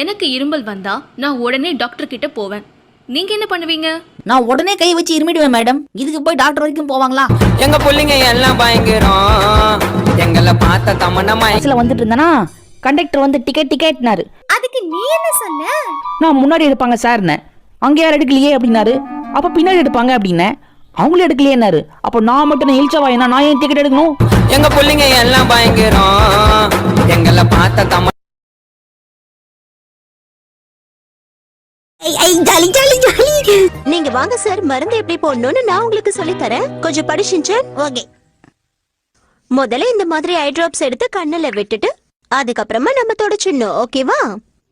எனக்கு இருமல் வந்தா நான் உடனே டாக்டர் கிட்ட போவேன். நீங்க என்ன பண்ணுவீங்க? நான் உடனே கை வச்சு இருமிடுவேன் மேடம். இதுக்கு போய் டாக்டர் வரைக்கும் போவாங்களா? எங்க புள்ளிங்க எல்லாம் பயங்கரம். எங்களை பார்த்த தமனமா வந்துட்டு இருந்தானா கண்டக்டர் வந்து டிக்கெட்னாரு. அதுக்கு நீ என்ன சொன்ன? நான் முன்னாடி எடுப்பாங்க சார்னே. அங்க யாரும் எடுக்கலையே அப்படின்னாரு. அப்ப பின்னாடி எடுப்பாங்க அப்படின்னேன். அவங்களும் எடுக்கலையேன்னாரு. அப்ப நான் மட்டும் இழிச்சவா என்ன, நான் ஏன் டிக்கெட் எடுக்கணும்? எங்க புள்ளிங்க எல்லாம் பயங்கரம். எங்களை பார்த்த தம நீங்க வாங்க சார், மருந்து எப்படி போடணும்னு நான் உங்களுக்கு சொல்லி தரேன். கொஞ்சம் படிச்சுச்சு. ஓகே, முதல்ல இந்த மாதிரி ஐ டிராப்ஸ் எடுத்து கண்ணுல விட்டுட்டு அதுக்கப்புறமா நம்ம தொடச்சிடணும். ஓகேவா?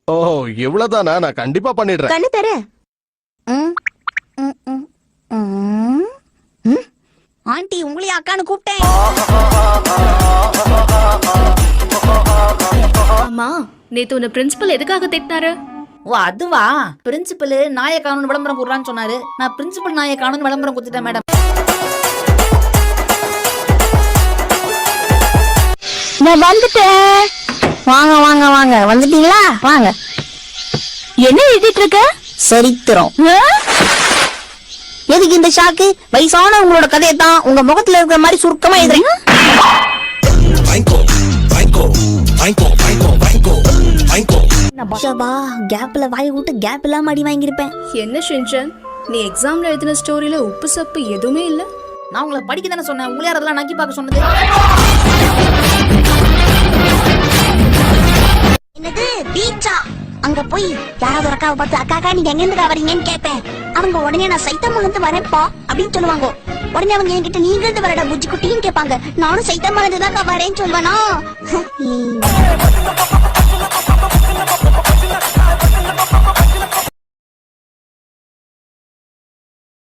ஓ இவ்வளவுதானா? நான் கண்டிப்பா பண்ணிடுறேன். கண்ணு தரேன். ஆண்டி உங்களையே அக்கான்னு கூப்பிட்டேன். அம்மா, நேத்து உன்னை பிரின்சிபல் எதுக்காக திட்டினாரு? ஓ அதுவா? பிரின்சிபல் நாயை காணும்னு விளம்பரம் போடுறான்னு சொன்னாரு. நான் பிரின்சிபல் நாயை காணும்னு விளம்பரம் கொடுத்துட்டேன் மேடம். நான் வந்துட்டேன். வாங்க வாங்க வாங்க, வந்துட்டீங்களா? வாங்க. என்ன எழுதிட்டு இருக்க? சரித்திரம். எதுக்கு இந்த ஷாக்கு? வயசான உங்களோட கதையை தான் உங்க முகத்துல இருக்கிற மாதிரி சுருக்கமா எழுதுறேன். கேப்ல வாய் விட்டு கேப் இல்லாம அடி வாங்கியிருப்பேன். என்ன ஷின்சான், நீ எக்ஸாம்ல எழுதின ஸ்டோரியில உப்பு சப்பு எதுவுமே இல்ல? நான் உங்களை படிக்க தானே சொன்னேன். உங்களே அதெல்லாம் நக்கி பார்க்க சொன்னது. என்னது பீச்சா? அங்க போய் யாராவது ஒரு அக்காவை பார்த்து அக்கா நீங்க எங்க இருந்து வரீங்கன்னு கேட்பேன். அவங்க உடனே நான் சைத்தம்ல இருந்து வரேன்ப்பா அப்படின்னு சொல்லுவாங்க. உடனே அவங்க என்கிட்ட நீங்க இருந்து வரடா புஜ்ஜி குட்டின்னு கேட்பாங்க. நானும் சைத்தம்ல இருந்து தான் வரேன்னு சொல்லுவேனா?